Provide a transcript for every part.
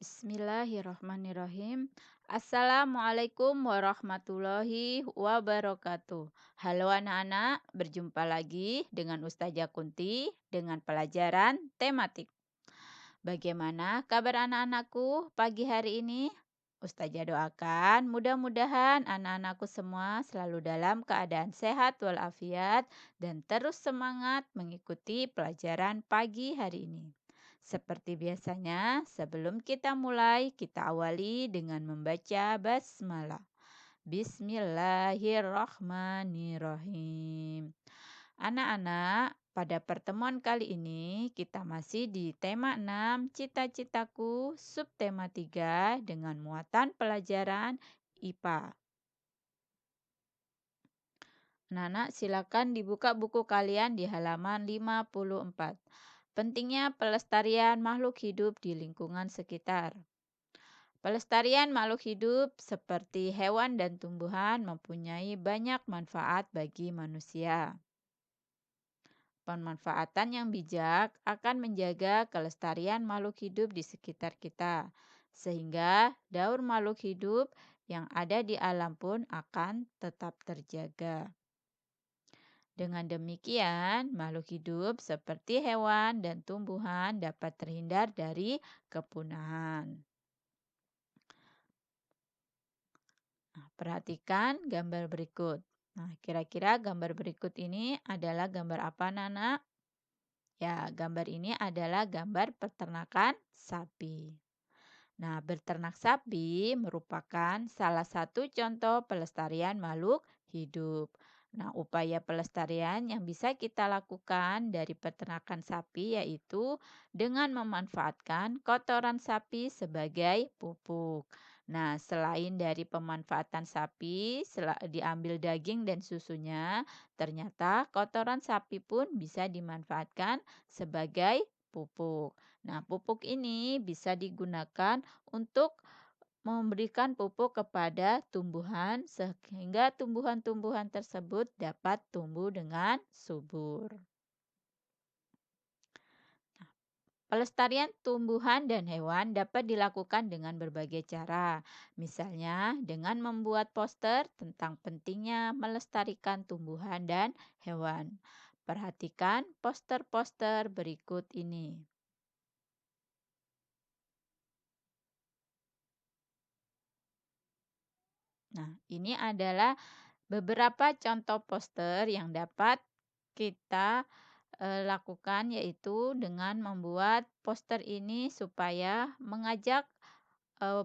Bismillahirrahmanirrahim. Assalamualaikum warahmatullahi wabarakatuh. Halo anak-anak, berjumpa lagi dengan Ustazah Kunti dengan pelajaran tematik. Bagaimana kabar anak-anakku pagi hari ini? Ustazah doakan mudah-mudahan anak-anakku semua selalu dalam keadaan sehat walafiat dan terus semangat mengikuti pelajaran pagi hari ini. Seperti biasanya, sebelum kita mulai, kita awali dengan membaca basmalah. Bismillahirrahmanirrahim. Anak-anak, pada pertemuan kali ini kita masih di tema 6 cita-citaku, subtema 3 dengan muatan pelajaran IPA. Anak-anak, silakan dibuka buku kalian di halaman 54. Pentingnya pelestarian makhluk hidup di lingkungan sekitar. Pelestarian makhluk hidup seperti hewan dan tumbuhan mempunyai banyak manfaat bagi manusia. Pemanfaatan yang bijak akan menjaga kelestarian makhluk hidup di sekitar kita, sehingga daur makhluk hidup yang ada di alam pun akan tetap terjaga. Dengan demikian, makhluk hidup seperti hewan dan tumbuhan dapat terhindar dari kepunahan. Nah, perhatikan gambar berikut. Nah, kira-kira gambar berikut ini adalah gambar apa, Nana? Ya, gambar ini adalah gambar peternakan sapi. Nah, berternak sapi merupakan salah satu contoh pelestarian makhluk hidup. Nah, upaya pelestarian yang bisa kita lakukan dari peternakan sapi yaitu dengan memanfaatkan kotoran sapi sebagai pupuk. Nah, selain dari pemanfaatan sapi, diambil daging dan susunya, ternyata kotoran sapi pun bisa dimanfaatkan sebagai pupuk. Nah, pupuk ini bisa digunakan untuk memberikan pupuk kepada tumbuhan sehingga tumbuhan-tumbuhan tersebut dapat tumbuh dengan subur. Pelestarian tumbuhan dan hewan dapat dilakukan dengan berbagai cara. Misalnya dengan membuat poster tentang pentingnya melestarikan tumbuhan dan hewan. Perhatikan poster-poster berikut ini. Nah, ini adalah beberapa contoh poster yang dapat kita lakukan yaitu dengan membuat poster ini supaya mengajak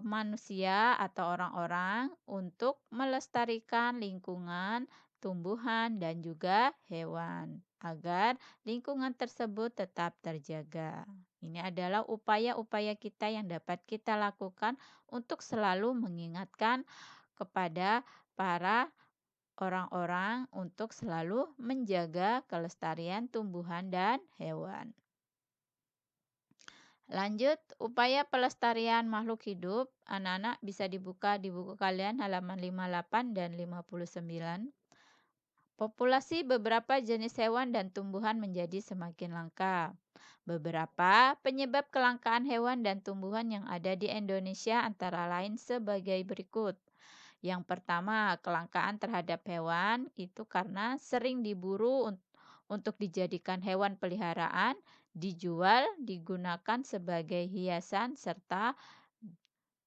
manusia atau orang-orang untuk melestarikan lingkungan, tumbuhan dan juga hewan agar lingkungan tersebut tetap terjaga. Ini adalah upaya-upaya kita yang dapat kita lakukan untuk selalu mengingatkan kepada para orang-orang untuk selalu menjaga kelestarian tumbuhan dan hewan. Lanjut, upaya pelestarian makhluk hidup. Anak-anak bisa dibuka di buku kalian halaman 58 dan 59. Populasi beberapa jenis hewan dan tumbuhan menjadi semakin langka. Beberapa penyebab kelangkaan hewan dan tumbuhan yang ada di Indonesia antara lain sebagai berikut. Yang pertama, kelangkaan terhadap hewan itu karena sering diburu untuk dijadikan hewan peliharaan, dijual, digunakan sebagai hiasan, serta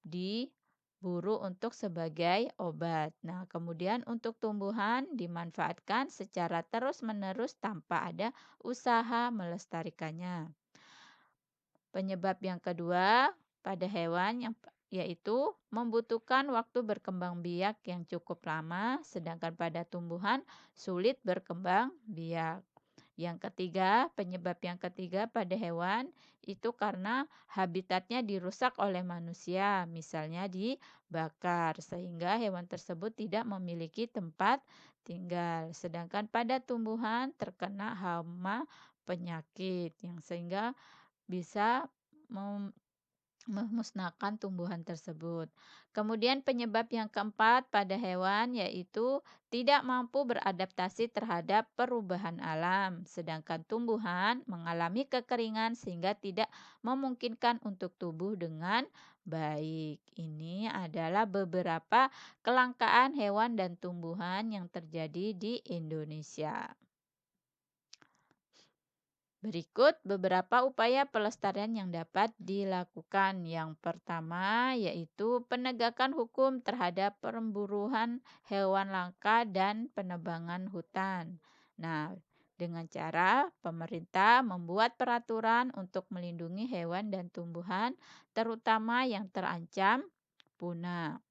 diburu untuk sebagai obat. Nah, kemudian untuk tumbuhan dimanfaatkan secara terus-menerus tanpa ada usaha melestarikannya. Penyebab yang kedua pada hewan yaitu membutuhkan waktu berkembang biak yang cukup lama, sedangkan pada tumbuhan sulit berkembang biak. Yang ketiga, penyebab yang ketiga pada hewan itu karena habitatnya dirusak oleh manusia, misalnya dibakar, sehingga hewan tersebut tidak memiliki tempat tinggal. Sedangkan pada tumbuhan terkena hama penyakit yang sehingga bisa memusnahkan tumbuhan tersebut. Kemudian penyebab yang keempat pada hewan yaitu tidak mampu beradaptasi terhadap perubahan alam, sedangkan tumbuhan mengalami kekeringan sehingga tidak memungkinkan untuk tumbuh dengan baik. Ini adalah beberapa kelangkaan hewan dan tumbuhan yang terjadi di Indonesia. Berikut beberapa upaya pelestarian yang dapat dilakukan. Yang pertama yaitu penegakan hukum terhadap pemburuan hewan langka dan penebangan hutan. Nah, dengan cara pemerintah membuat peraturan untuk melindungi hewan dan tumbuhan, terutama yang terancam punah.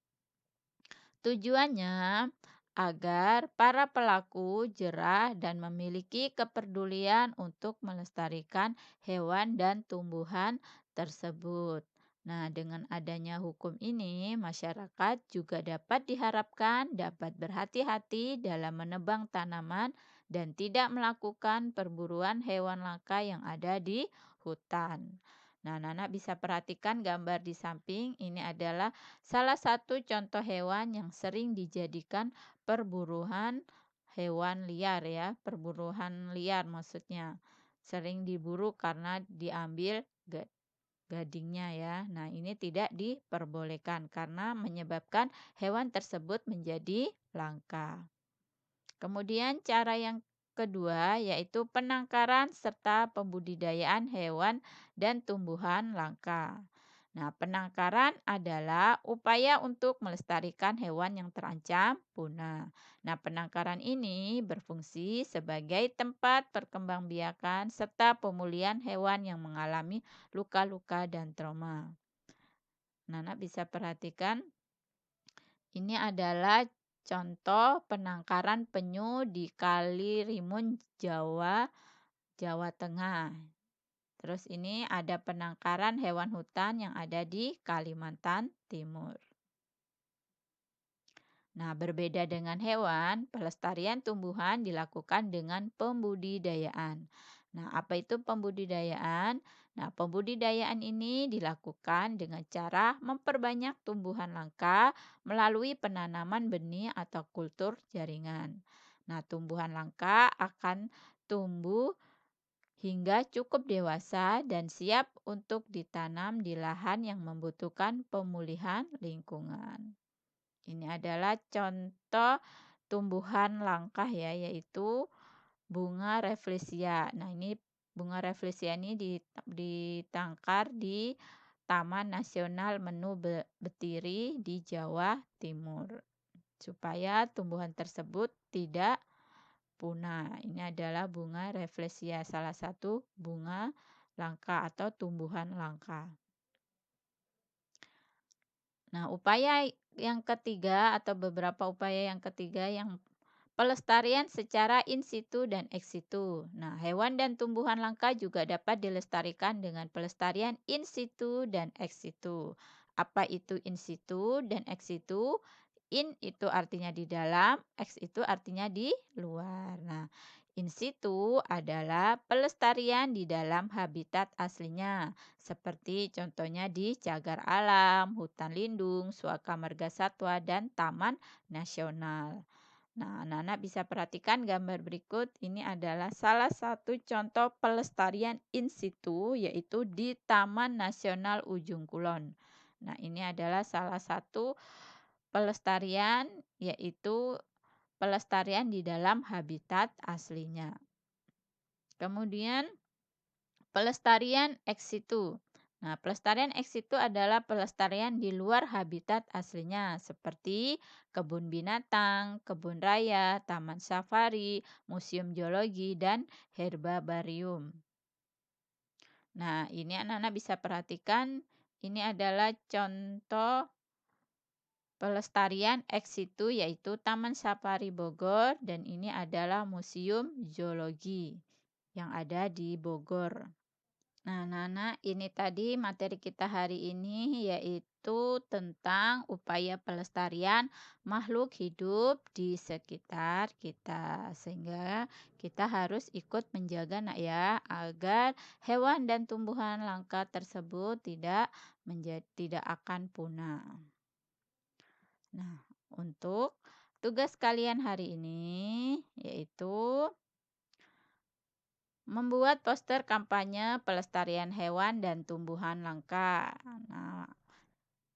Tujuannya agar para pelaku jerah dan memiliki kepedulian untuk melestarikan hewan dan tumbuhan tersebut. Nah, dengan adanya hukum ini, masyarakat juga dapat diharapkan dapat berhati-hati dalam menebang tanaman dan tidak melakukan perburuan hewan langka yang ada di hutan. Nah, Nana bisa perhatikan gambar di samping. Ini adalah salah satu contoh hewan yang sering dijadikan perburuan hewan liar ya, perburuan liar maksudnya. Sering diburu karena diambil gadingnya ya. Nah, ini tidak diperbolehkan karena menyebabkan hewan tersebut menjadi langka. Kemudian cara yang kedua yaitu penangkaran serta pembudidayaan hewan dan tumbuhan langka. Nah, penangkaran adalah upaya untuk melestarikan hewan yang terancam punah. Nah, penangkaran ini berfungsi sebagai tempat perkembangbiakan serta pemulihan hewan yang mengalami luka-luka dan trauma. Nana bisa perhatikan ini adalah contoh penangkaran penyu di Kali Rimun, Jawa Tengah. Terus ini ada penangkaran hewan hutan yang ada di Kalimantan Timur. Nah, berbeda dengan hewan, pelestarian tumbuhan dilakukan dengan pembudidayaan. Nah, apa itu pembudidayaan? Nah, pembudidayaan ini dilakukan dengan cara memperbanyak tumbuhan langka melalui penanaman benih atau kultur jaringan. Nah, tumbuhan langka akan tumbuh hingga cukup dewasa dan siap untuk ditanam di lahan yang membutuhkan pemulihan lingkungan. Ini adalah contoh tumbuhan langka ya, yaitu bunga rafflesia. Nah, ini bunga rafflesia ini ditangkar di Taman Nasional Menu Betiri di Jawa Timur supaya tumbuhan tersebut tidak punah. Ini adalah bunga rafflesia, salah satu bunga langka atau tumbuhan langka. Nah, upaya yang ketiga atau beberapa upaya yang ketiga yang pelestarian secara in situ dan ex situ. Nah, hewan dan tumbuhan langka juga dapat dilestarikan dengan pelestarian in situ dan ex situ. Apa itu in situ dan ex situ? In itu artinya di dalam, ex itu artinya di luar. Nah, in situ adalah pelestarian di dalam habitat aslinya, seperti contohnya di cagar alam, hutan lindung, suaka marga satwa, dan taman nasional. Nah, anak-anak bisa perhatikan gambar berikut. Ini adalah salah satu contoh pelestarian in situ, yaitu di Taman Nasional Ujung Kulon. Nah, ini adalah salah satu pelestarian, yaitu pelestarian di dalam habitat aslinya. Kemudian pelestarian ex situ. Nah, pelestarian ex situ adalah pelestarian di luar habitat aslinya seperti kebun binatang, kebun raya, taman safari, museum geologi, dan herbarium. Nah, ini anak-anak bisa perhatikan, ini adalah contoh pelestarian ex situ yaitu Taman Safari Bogor dan ini adalah Museum Geologi yang ada di Bogor. Nah, Nana, ini tadi materi kita hari ini yaitu tentang upaya pelestarian makhluk hidup di sekitar kita. Sehingga kita harus ikut menjaga nak ya, agar hewan dan tumbuhan langka tersebut tidak akan punah. Nah, untuk tugas kalian hari ini yaitu membuat poster kampanye pelestarian hewan dan tumbuhan langka. Nah,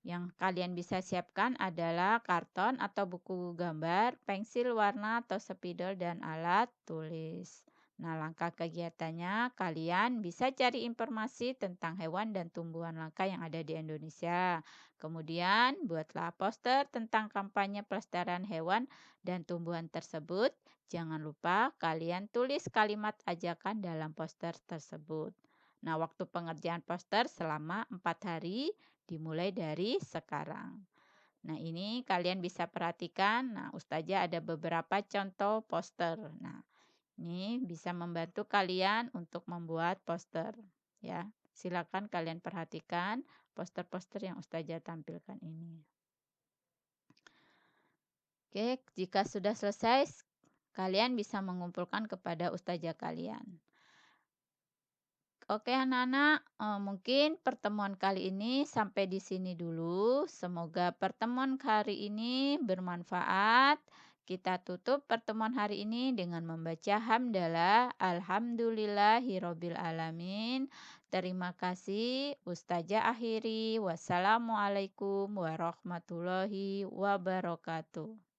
yang kalian bisa siapkan adalah karton atau buku gambar, pensil warna atau spidol dan alat tulis. Nah, langkah kegiatannya kalian bisa cari informasi tentang hewan dan tumbuhan langka yang ada di Indonesia. Kemudian, buatlah poster tentang kampanye pelestarian hewan dan tumbuhan tersebut. Jangan lupa kalian tulis kalimat ajakan dalam poster tersebut. Nah, waktu pengerjaan poster selama 4 hari dimulai dari sekarang. Nah, ini kalian bisa perhatikan. Nah, Ustazah ada beberapa contoh poster. Nah, ini bisa membantu kalian untuk membuat poster. Ya, silakan kalian perhatikan poster-poster yang Ustazah tampilkan ini. Oke, jika sudah selesai, kalian bisa mengumpulkan kepada Ustazah kalian. Oke anak-anak, mungkin pertemuan kali ini sampai di sini dulu. Semoga pertemuan hari ini bermanfaat. Kita tutup pertemuan hari ini dengan membaca hamdalah. Alhamdulillahirobbil alamin. Terima kasih. Ustazah akhiri. Wassalamualaikum warahmatullahi wabarakatuh.